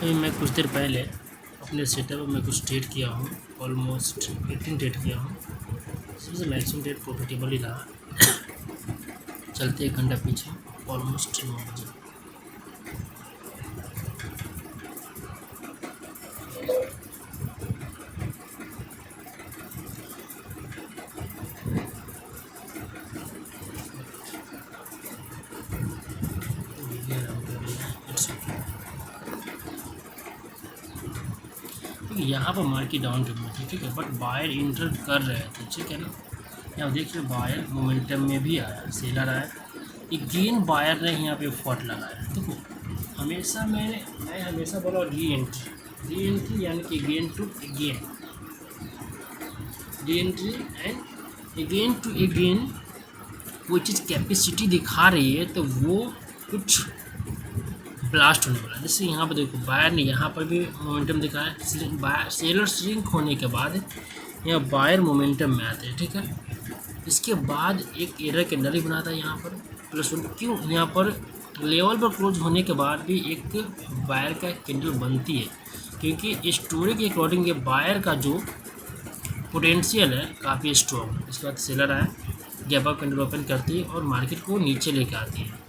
अभी मैं कुछ देर पहले अपने सेटअप में कुछ ट्रेड किया हूँ, ऑलमोस्ट 18 ट्रेड किया हूँ। सबसे मैक्सिमम ट्रेड प्रॉफिटेबल ही रहा। चलते 1 घंटा पीछे, ऑलमोस्ट 9 बजे। यहाँ पर मार्केट डाउन ट्रेंड में थी, ठीक है, बट बायर इंटर कर रहे थे, ठीक है ना। यहाँ देख रहे बायर मोमेंटम में भी आया, सेलर आया, अगेन बायर ने यहाँ पे फॉट लगाया। देखो हमेशा मैं हमेशा बोला री एंट्री यानी कि again to again, reentry and again to again कोई चीज़ कैपेसिटी दिखा रही है तो वो कुछ ब्लास्ट होने वाला है। जैसे यहाँ पर देखो बायर ने यहाँ पर भी मोमेंटम दिखाया, सेलर श्रिंक होने के बाद यहाँ बायर मोमेंटम में आते हैं, ठीक है। इसके बाद एक एरर कैंडल ही बनाता है यहाँ पर +1, क्यों यहाँ पर लेवल पर क्लोज होने के बाद भी एक बायर का कैंडल बनती है, क्योंकि स्टोरी के अकॉर्डिंग ये बायर का जो पोटेंशियल है काफ़ी स्ट्रॉन्ग है। इसके बाद सेलर आया, गैप अप कैंडल ओपन करती है और मार्केट को नीचे लेके आती है,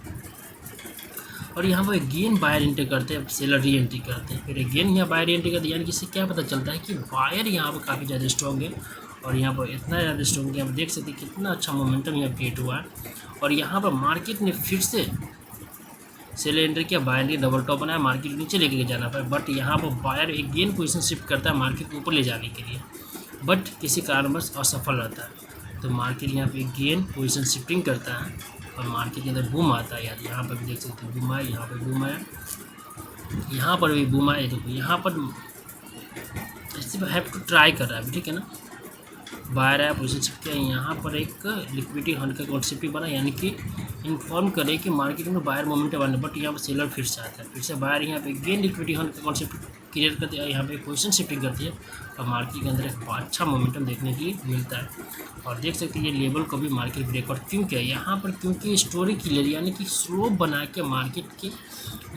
और यहाँ पर अगेन बायर एंट्री करते हैं, सेलर री एंट्री करते हैं, फिर अगेन यहाँ बायर एंट्री करते हैं। यानी कि इससे क्या पता चलता है कि बायर यहाँ पर काफ़ी ज़्यादा स्ट्रॉन्ग है, और यहाँ पर इतना ज़्यादा स्ट्रॉन्ग है, आप देख सकते हैं कितना अच्छा मोमेंटम यहाँ क्रिएट हुआ है। और यहाँ पर मार्केट ने फिर से सेलर एंट्री किया, बायर ने डबल टॉप बनाया, मार्केट नीचे लेके जाना पाए, बट यहाँ पर बायर अगेन पोजिशन शिफ्ट करता है मार्केट को ऊपर ले जाने के लिए, बट किसी कारणवश असफल रहता है। तो मार्केट यहाँ पे गेन पोजीशन शिफ्टिंग करता है और मार्केट के अंदर बूम आता है। यार यहाँ पर भी देख सकते हैं बूम आया, यहाँ पर बूम आया, यहाँ पर भी बूम आया। देखो यहाँ पर इसे हैव टू ट्राई कर रहा है, ठीक है ना। बायर आया, पोजीशन शिफ्ट किया, यहाँ पर एक लिक्विडिटी हंट का कॉन्सेप्ट बना, यानी कि इन्फॉर्म करे कि मार्केट में बायर मोमेंटम आने, बट यहाँ पर सेलर फिर से आता है, फिर से बायर यहाँ पे गेन लिक्विडिटी हंट का कॉन्सेप्ट क्रिएट करती है, यहाँ पे पोजीशन शिफ्टिंग करती है और मार्केट के अंदर एक अच्छा मोमेंटम देखने के लिए मिलता है। और देख सकते हैं ये लेवल को भी मार्केट ब्रेकआउट क्यों किया यहाँ पर, क्योंकि स्टोरी क्लियर यानी कि स्लोप बना के मार्केट के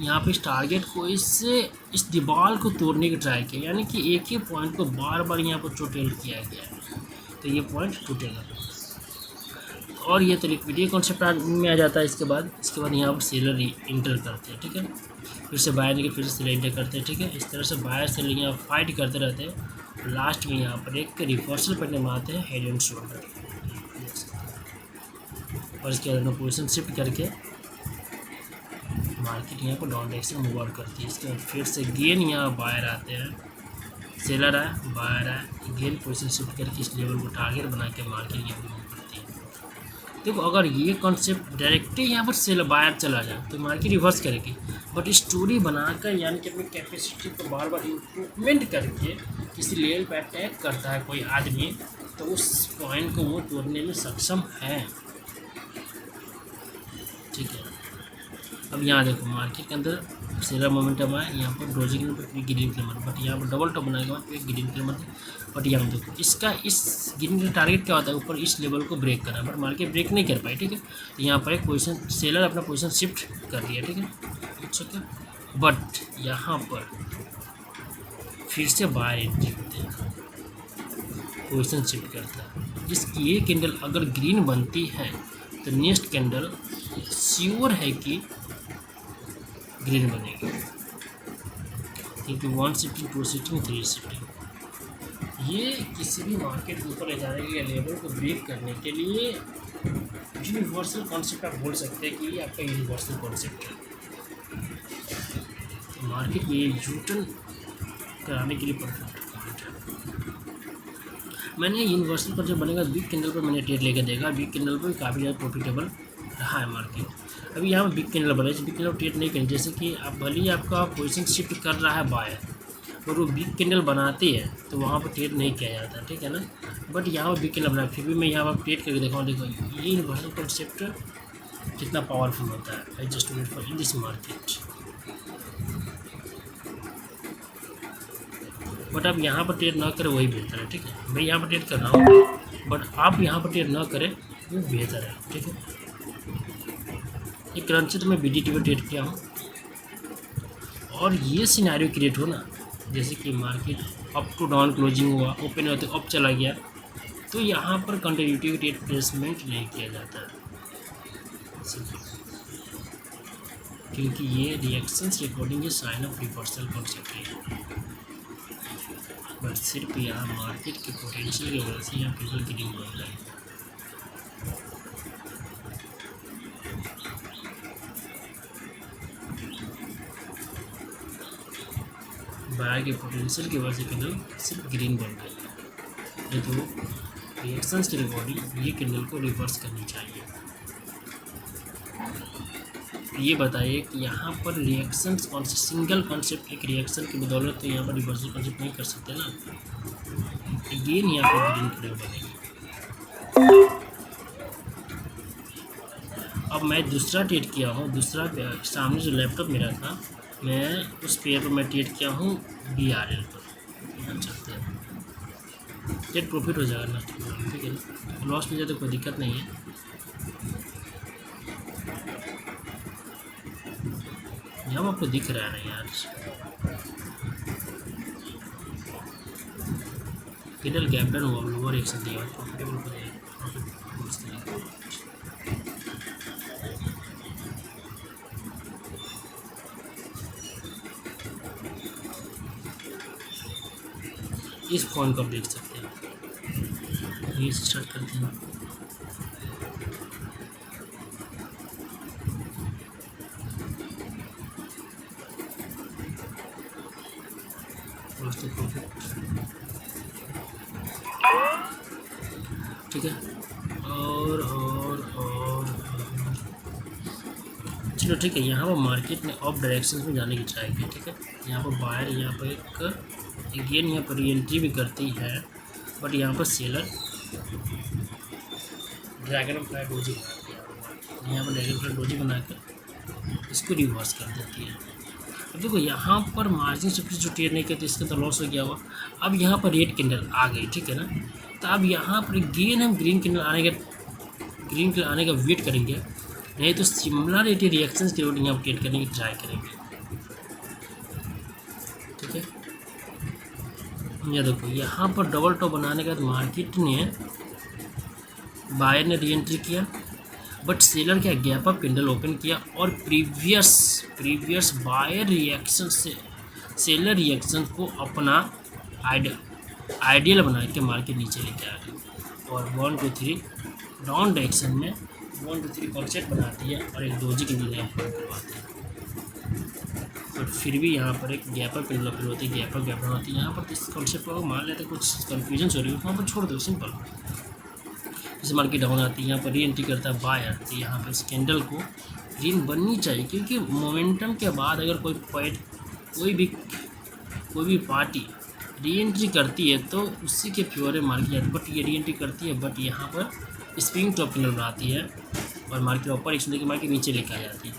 यहाँ पे इस टारगेट को इस दीवार को तोड़ने की ट्राई किया, यानी कि एक ही पॉइंट को बार बार यहाँ पर चोटेल किया गया है, तो ये पॉइंट टूटेगा। और ये तो लिक्विडिटी कॉन्सेप्ट में आ जाता है। इसके बाद यहाँ पर सेलर इंटर करते हैं, ठीक है, फिर से बायर के फिर से सेलर इंटर करते हैं, ठीक है। इस तरह से बायर सेलर यहाँ फाइट करते रहते हैं, लास्ट में यहाँ पर एक रिवर्सल पैटर्न में आते हैं, हेड एंड शोल्डर, और इसके बाद में पोजीशन शिफ्ट करके मार्केट यहाँ पर डाउन डायरेक्शन मूव आउट करती है। इसके बाद फिर से गेन यहाँ बायर आते हैं, सेलर आया, बायर आया, गेन पोजीशन शिफ्ट करके इस लेवल को टारगेट बना के मार्केट यहाँ पर मूव करती है। देखो अगर ये कॉन्सेप्ट डायरेक्टली यहाँ पर सेल बायर चला जाए तो मार्केट रिवर्स करेगी, बट स्टोरी बनाकर यानी कि अपनी कैपेसिटी को बार बार इम्प्रूवमेंट करके किसी लेवल पर अटैक करता है कोई आदमी, तो उस पॉइंट को वो तोड़ने में सक्षम है, ठीक है। अब यहाँ देखो मार्केट के अंदर सेलर मोमेंटम आया, यहाँ पर डोजी के ऊपर ग्रीन कलर, बट यहाँ पर डबल टॉप बनाने के बाद एक ग्रीन कलर, बट यहाँ देखो इसका इस ग्रीन का टारगेट क्या होता है, ऊपर इस लेवल को ब्रेक करना, बट मार्केट ब्रेक नहीं कर पाई, ठीक है। तो यहाँ पर एक पोजीशन सेलर अपना पोजीशन शिफ्ट कर दिया, ठीक है, इट्स ओके। बट यहाँ पर फिर से बायर एंट्री होते हैं, पोजीशन शिफ्ट करता है। इसकी ये कैंडल अगर ग्रीन बनती है तो नेक्स्ट कैंडल श्योर है कि ग्रीन बनेगी, क्योंकि 1 शिफ्टिंग 2 शिफ्टिंग 3 शिफ्टिंग ये किसी भी मार्केट के ऊपर ले जाने के लिए, लेवल को ब्रेक करने के लिए यूनिवर्सल कॉन्सेप्ट आप बोल सकते हैं कि ये आपका यूनिवर्सल कॉन्सेप्ट है। मार्केट में यूटर्न कराने के लिए परफेक्ट पॉइंट है। मैंने यूनिवर्सल पर जब बनेगा बिग कैंडल पर मैंने ट्रेड लेकर देखा, बिग कैंडल पर काफ़ी ज़्यादा प्रॉफिटेबल रहा है मार्केट। अभी यहाँ पर बिग कैंडल बना, इस बिग कैंडल ट्रेड नहीं करें, जैसे कि आप भले ही आपका पोजीशन शिफ्ट कर रहा है बायर और वो बिग कैंडल बनाती है तो वहाँ पर ट्रेड नहीं किया जाता, ठीक है ना। बट यहाँ पर बिग कैंडल बना, फिर भी मैं यहाँ पर ट्रेड करके देखा, देखो ये यूनिवर्सल कॉन्सेप्ट कितना पावरफुल होता है। I just wait for in this market, but आप यहाँ पर ट्रेड ना करें वही बेहतर है, ठीक है। मैं यहाँ पर ट्रेड कर रहा हूँ, बट आप यहाँ पर ट्रेड ना करें वो बेहतर है, ठीक है। एक करंसी तो मैं BDT पर ट्रेड किया हूँ और ये सिनेरियो क्रिएट हो ना, जैसे कि market up to down closing हुआ, ओपन होते अप चला गया, तो यहाँ पर कंटिन्यूटी रेट प्लेसमेंट नहीं किया जाता है, क्योंकि ये रिएक्शंस के अकॉर्डिंग ये साइन ऑफ रिवर्सल कॉन्सेप्ट है। बट सिर्फ यहाँ मार्केट के पोटेंशियल की वजह से यहाँ पीपल गिरिंग हो रहा है। बायर के पोटेंशियल की वजह से कैंडल सिर्फ ग्रीन बन रही है, नहीं तो रिएक्शंस के अकॉर्डिंग ये कैंडल को रिवर्स करनी चाहिए। ये बताइए कि यहाँ पर रिएक्शंस कौन से सिंगल कॉन्सेप्ट एक रिएक्शन की बदौलत तो यहाँ पर रिवर्सल कॉन्सेप्ट नहीं कर सकते ना, अगेन यहाँ पर ग्रीन कैंडल बनेगी। अब मैं दूसरा ट्रेड किया हूँ, दूसरा सामने जो लैपटॉप मेरा था, मैं उस पेयर पर मैं ट्रेड किया हूँ BRL पर। चलते हैं, ट्रेड प्रॉफिट हो जाएगा ना, ठीक है, लॉस में जाए तो कोई दिक्कत नहीं है। यहाँ आपको दिख रहा है यार, कैंडल गैप डाउन हुआ, लोअर रिएक्शन दिया, प्रॉफिटेबल हो जाएगा। इस फोन को आप देख सकते हैं, ये स्टार्ट करते हैं। ठीक है, और चलो ठीक है, यहाँ पर मार्केट ने ऑफ डायरेक्शन में जाने की ट्राई की, ठीक है। यहाँ पर बायर यहाँ पर एक अगेन यहाँ पर री एंट्री भी करती है, बट यहाँ पर सेलर ड्रैगन फ्लाई डोजी बनाती है, यहाँ पर ड्रैगन फ्लाई डोजी बनाकर इसको रिवर्स कर देती है। अब देखो यहाँ पर मार्जिन सब्सिट्यूट नहीं करते, इसका तो लॉस हो गया हुआ। अब यहाँ पर रेड कैंडल आ गई, ठीक है ना, तो अब यहाँ पर गेन हम ग्रीन कैंडल आने का वेट करेंगे, नहीं तो सिमिलरिटी रिएक्शंस के रोड यहाँ ट्रेड करने की ट्राई करेंगे, ठीक है। यह देखो यहाँ पर डबल टॉप बनाने के बाद मार्केट ने बायर ने री एंट्री किया, बट सेलर क्या गैप अप कैंडल ओपन किया और प्रीवियस बायर रिएक्शन से सेलर रिएक्शन को अपना आइडियल बना के मार्केट नीचे लेके आ गई और 1 2 3 डाउन डायरेक्शन में 1 2 3 कॉन्सेप्ट बनाती है और एक डोजी कैंडल यहाँ फॉर्म करवाती है। बट फिर भी यहाँ पर एक गैप अप कैंडल ओपन होती है, गैप अप होती है। यहाँ पर इस कॉन्सेप्ट को मान लेते कुछ कन्फ्यूजन हो रही है, वहाँ पर छोड़ दो, सिंपल। जैसे मार्केट डाउन आती है, यहाँ पर री एंट्री करता है बायर, तो यहाँ पर इस कैंडल को ग्रीन बननी चाहिए, क्योंकि मोमेंटम के बाद अगर कोई भी पार्टी री एंट्री करती है तो उसी के फेवर में मार्केट जाती है। बट ये री एंट्री करती है, बट यहाँ पर स्प्रिंग टॉप कैंडल बनाती है और मार्केट ऊपर एक सुनने की मार्केट नीचे लेकर आ जाती है।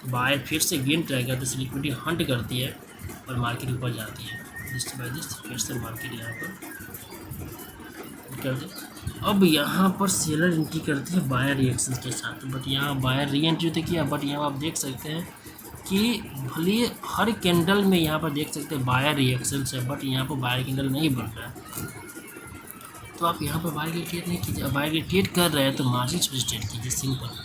बायर फिर से गेन ट्राई करती है, लिक्विडिटी हंट करती है और मार्केट ऊपर जाती है, जिस बाय जिस फिर से मार्केट यहाँ पर कर दे। अब यहाँ पर सेलर एंट्री करती है बायर रिएक्शन के साथ, बट यहाँ बायर री एंट्री तो किया, बट यहाँ आप देख सकते हैं कि भले हर कैंडल में यहाँ पर देख सकते हैं बायर रिएक्शन है, बट यहाँ पर बायर कैंडल नहीं बन रहा है। तो आप यहाँ पर बायर की ट्रेड नहीं कीजिए, बायर की ट्रेड कर रहे हैं तो मार्जिन से ट्रेड कीजिए, सिंपल।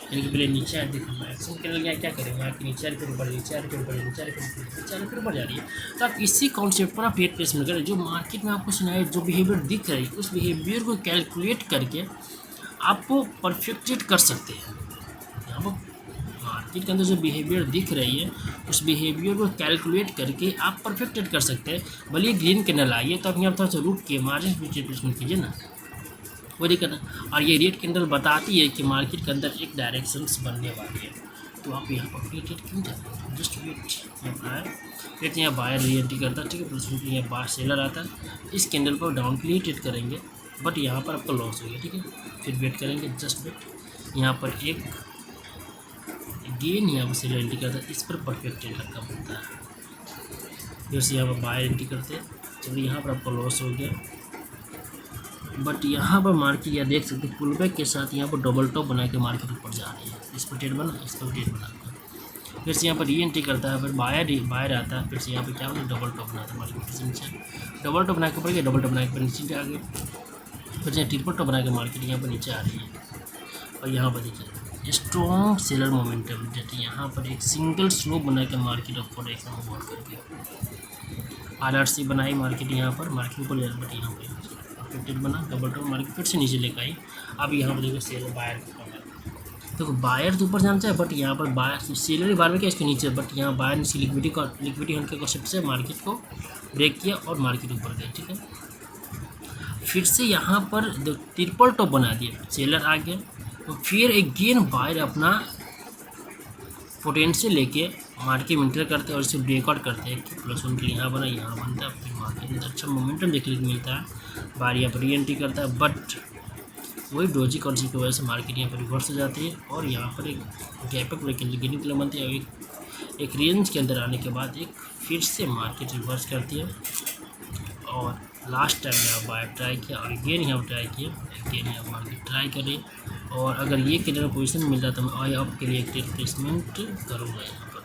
यानी कि पहले नीचे आए, देखो एक्शन कैंडल क्या करेंगे, यहाँ के नीचे फिर ऊपर, नीचे फिर ऊपर, नीचे फिर ऊपर जा रही है। तो आप इसी कॉन्सेप्ट पर आप ट्रेड प्लेसमेंट करें, जो मार्केट में आपको सुनाए जो बिहेवियर दिख रही है उस बिहेवियर को कैलकुलेट करके आपको परफेक्ट ट्रेड कर सकते हैं। यहाँ पर मार्केट के अंदर जो बिहेवियर दिख रही है उस बिहेवियर को कैलकुलेट करके आप परफेक्ट ट्रेड कर सकते हैं। भले ग्रीन कैंडल आई है तो आप यहाँ थोड़ा सा रुक के मार्जिन पे ट्रेड प्लेसमेंट कीजिए ना, वो दिक्कत है। और ये रेड कैंडल बताती है कि मार्केट के अंदर एक डायरेक्शंस बनने वाली है, तो आप यहाँ पर ट्रेड क्यों जाते हैं, जस्ट वेट। यहाँ बायर री एंट्री करता है, ठीक है, प्लेसमेंट यहाँ बाहर सेलर आता है, इस कैंडल पर डाउन के लिए ट्रेड करेंगे, बट यहाँ पर आपको लॉस हो गया, ठीक है। फिर वेट करेंगे, जस्ट वेट। यहाँ पर एक गेन यहाँ पर सेलर एंट्री करता है, इस पर परफेक्ट ट्रेड का बनता है। फिर से यहाँ पर बायर एंट्री करते हैं, चलिए यहाँ पर आपको लॉस हो गया, बट यहाँ पर मार्केट या देख सकते हैं पुल बैक के साथ यहाँ पर डबल टॉप बना के मार्केट ऊपर जा रही है। इस पर ट्रेड बना, इस पर ट्रेड बना, फिर से यहाँ पर री एंट्री करता है, फिर बायर आता है, फिर से यहाँ पर क्या होता है डबल टॉप बनाता है मार्केट फिर से नीचे, डबल टॉप बना के ऊपर गया, डबल टॉप बना के नीचे आ गया, फिर से ट्रिपल टॉप बना के मार्केट यहाँ पर नीचे आ रही है। और यहाँ पर देखिए स्ट्रॉन्ग सेलर मोमेंटम, जैसे यहाँ पर एक सिंगल स्लोप बना के मार्केट अपवर्ड एक मूव आउट करके RRC बनाई मार्केट, यहाँ पर मार्केट को ले बट यहाँ पर फिर बना डबल टॉप मार्केट फिर से नीचे लेकर आई। अब यहाँ पर देखो सेलर बायर देखो बायर तो ऊपर जाना चाहिए, बट यहाँ पर बायर सेलर बार में क्या इसके नीचे, बट यहाँ बायर ने लिक्विडिटी होने के कॉन्सेप्ट से मार्केट को ब्रेक किया और मार्केट ऊपर गई। ठीक है, फिर से यहाँ पर ट्रिपल टॉप बना दिया, सेलर आ गया, तो फिर अगेन बायर अपना पोटेंशियल लेके मार्केट में इंटर करते हैं और इसे ब्रेकआउट करते हैं कि +1 के लिए यहाँ बना, यहाँ बनता है, फिर मार्केट में अच्छा मोमेंटम देखने को मिलता है। बायर यहाँ पर री एंट्री करता है, बट वही डोजी करेंसी की वजह से मार्केट यहाँ पर रिवर्स हो जाती है और यहाँ पर एक गैप अप गिरने के लिए बनती है और एक रेंज के अंदर आने के बाद एक फिर से मार्केट रिवर्स करती है। और लास्ट टाइम यहाँ बायर ट्राई किया और अगेन यहाँ ट्राई किया, अगेन यहाँ मार्केट ट्राई करें, और अगर ये किधर पोजीशन मिल रहा तो मैं आई अप के लिए एक रिप्लेसमेंट करूँगा यहाँ पर।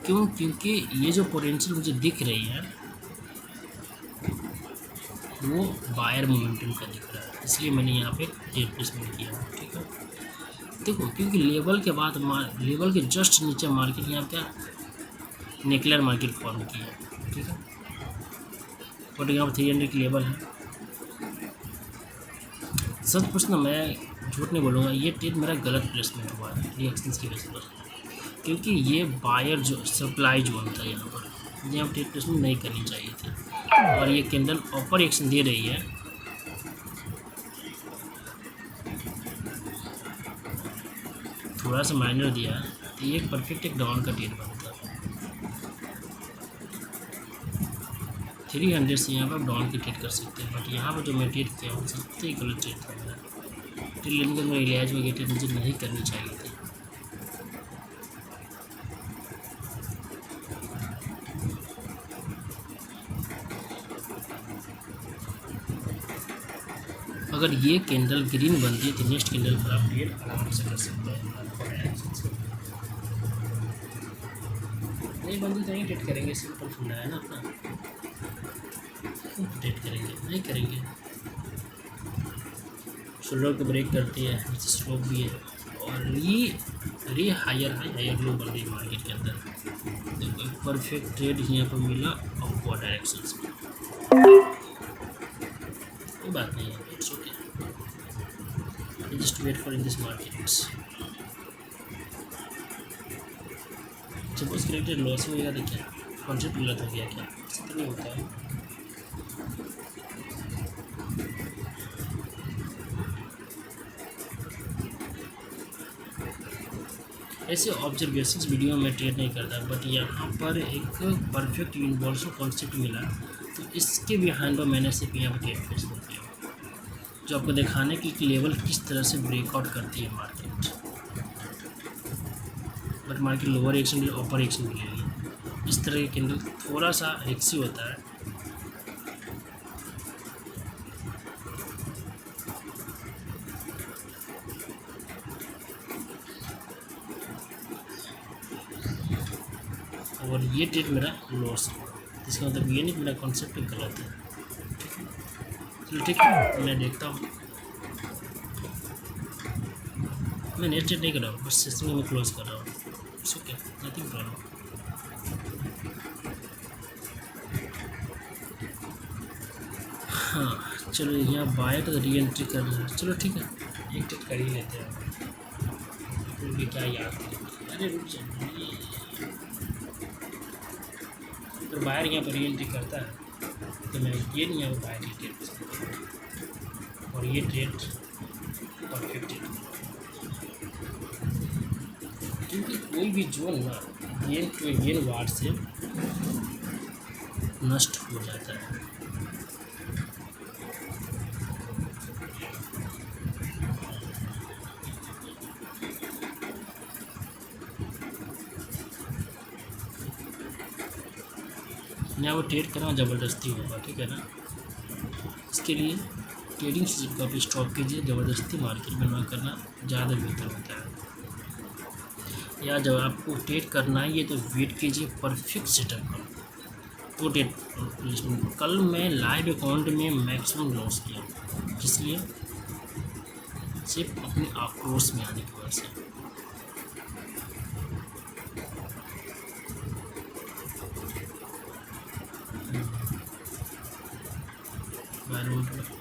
क्योंकि ये जो पोटेंशियल मुझे दिख रही है वो बायर मोमेंटम का दिख रहा है, इसलिए मैंने यहाँ पे रिप्लेसमेंट किया। ठीक है, देखो क्योंकि लेवल के बाद लेवल के जस्ट नीचे मार्केट यहाँ क्या नेकलर मार्केट फॉर्म किया। ठीक है, बट यहाँ पर 300 की लेवल है। सच पूछना मैं झूठ नहीं बोलूँगा, ये ट्रेड मेरा गलत प्लेसमेंट हुआ है रिएक्शंस की वजह से, क्योंकि ये बायर जो सप्लाई जोन था यहाँ पर मुझे यहाँ ट्रेड प्लेसमेंट नहीं करनी चाहिए थी। और ये कैंडल अपर एक्शन दे रही है, थोड़ा सा माइनर दिया है तो ये परफेक्ट एक डाउन का ट्रेड बनता है। 300 से यहाँ पर डाउन की ट्रेड कर सकते हैं, बट यहाँ पर जो मैं ट्रेड किया हूँ सबसे गलत ट्रेड था मेरा। ट्रेड लेने के मेरा इलाज वगैरह ट्रेड मुझे नहीं करनी चाहिए थी। अगर ये कैंडल ग्रीन बनती है तो नेक्स्ट कैंडल पर आप ट्रेड आराम से कर सकते हैं। नहीं बनती तो नहीं ट्रेड करेंगे, सिंपल फंडा है ना अपना, ट्रेड करेंगे नहीं करेंगे। शोल्डर को ब्रेक करती है, स्लोप भी है और ये हायर लो बन रही है मार्केट के अंदर। देखो एक परफेक्ट ट्रेड यहाँ पर मिला अपवर्ड डायरेक्शंस में, कोई बात नहीं है, it's okay, just wait for in this market. Suppose created loss वगैरह देखिए कॉन्सेप्ट गलत हो गया क्या, ऐसा तो नहीं होता है। ऐसे ऑब्जर्वेशंस वीडियो में ट्रेड नहीं करता, बट यहाँ पर एक परफेक्ट यूनिवर्सल कॉन्सेप्ट मिला तो इसके बिहाइंड मैंने सिर्फ यहाँ पर ट्रेड फेस किया, जो आपको दिखाने की लेवल किस तरह से ब्रेकआउट करती है market. But market lower action के ऊपर एक्शन के लिए इस तरह के कैंडल थोड़ा सा रिक्सी होता है। और ये ट्रेड मेरा लॉस है, इसका मतलब ये नहीं मेरा कॉन्सेप्ट गलत है। ठीक है, चलो ठीक है, मैं देखता हूँ। मैं नेट ट्रेड नहीं कर रहा हूँ, बस सिस्टम में क्लोज कर रहा हूँ। It's okay, nothing problem. हाँ चलो, यहाँ बायर तो री एंट्री कर रहा है, चलो ठीक है एक ट्रेड कर ही लेते हैं, क्योंकि क्या याद करेंगे। अरे रुक जाइए, तो बायर यहाँ पर री एंट्री करता है तो मैं ये नहीं यहाँ पर बायर की ट्रेड, और ये ट्रेड परफेक्ट ट्रेड, क्योंकि कोई भी जोन ना येन टू येन वार से नष्ट हो जाता है। यहाँ वो ट्रेड करना ज़बरदस्ती होगा, ठीक है ना। इसके लिए ट्रेडिंग सिस्टम का भी स्टॉप कीजिए, ज़बरदस्ती मार्केट में ना करना ज़्यादा बेहतर होता है। या जब आपको ट्रेड करना है ये तो वेट कीजिए परफेक्ट सेटअप का तो ट्रेड प्लेसमेंट। कल मैं लाइव अकाउंट में मैक्सिमम लॉस किया, इसलिए सिर्फ अपने आक्रोश में आने की वजह से।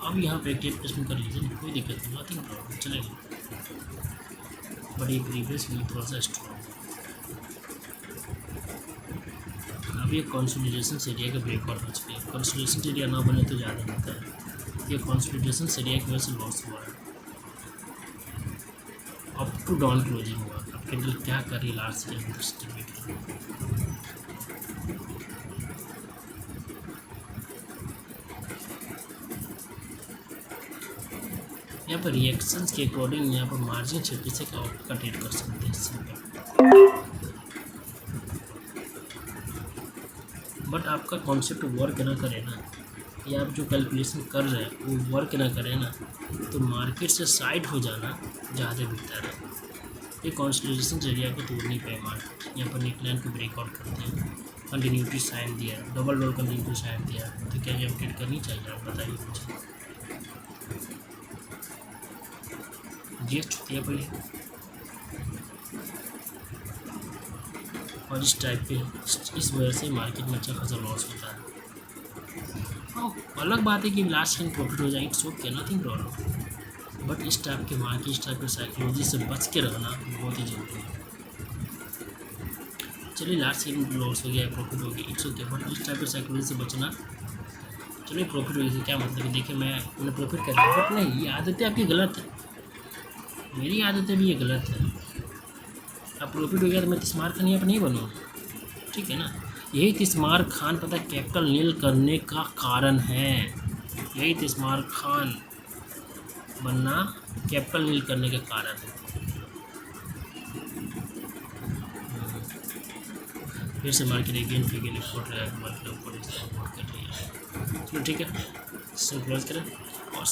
अब यहाँ पे ट्रेड प्लेसमेंट कर लीजिए, कोई दिक्कत नहीं, नथिंग प्रॉब्लम, चलेगा। बड़ी प्रीवियस भी थोड़ा सा स्ट्रॉन्ग। अब ये कंसोलिडेशन एरिया का ब्रेकआउट हो चुका है। कंसोलिडेशन एरिया ना बने तो ज़्यादा होता है, ये कंसोलिडेशन एरिया की वजह से लॉस हुआ है। अप टू डाउन क्लोजिंग हुआ। अब कैंडल क्या कर रही है लास्ट ईयर यहाँ पर रिएक्शंस के अकॉर्डिंग यहाँ पर मार्जिन क्षेत्र से का ट्रेड कर सकते हैं इससे। बट आपका कॉन्सेप्ट वर्क ना करे ना, या आप जो कैलकुलेशन कर रहे हैं वो वर्क ना करे ना, तो मार्केट से साइड हो जाना ज़्यादा बेहतर है। ये कंसोलिडेशन एरिया को तोड़ नहीं पाए मार्केट, यहाँ पर नेकलाइन को ब्रेकआउट करते हैं, कंटिन्यूटी साइन दिया, डबल डोर कंटिन्यूटी साइन दिया, तो क्या ये अपडेट करनी चाहिए, आप बताइए मुझे। ये छुट्टियाँ पड़ी और इस टाइप पे इस वजह से मार्केट में अच्छा खासा लॉस होता है। हाँ, अलग बात है कि लास्ट टाइम प्रॉफिट हो जाए, it's okay, nothing problem. But इस टाइप के मार्केट, इस टाइप के साइकोलॉजी से बच के रहना बहुत ही जरूरी है। चलिए लास्ट टाइम लॉस हो गया, प्रॉफिट हो गया, इट्स ओके, बट इस टाइप के साइकोलॉजी से बचना। चलिए प्रॉफिट हो गया क्या मतलब है, देखिए मैंने प्रॉफिट कर लिया, बट नहीं, ये आदतें आपकी गलत है, मेरी आदतें भी ये गलत है। अब प्रॉफिट हो गया तो मैं तिस्मार खान यहाँ पर नहीं बनूँ, ठीक है ना। यही तिस्मार खान पता कैपिटल नील करने का कारण है, यही तिस्मार खान बनना कैपिटल नील करने का कारण है। फिर से मार्केट अगेन फिर रिपोर्ट रहा है, मार्केट ऊपर सपोर्ट कर रही है। चलो ठीक है, क्लोज करें और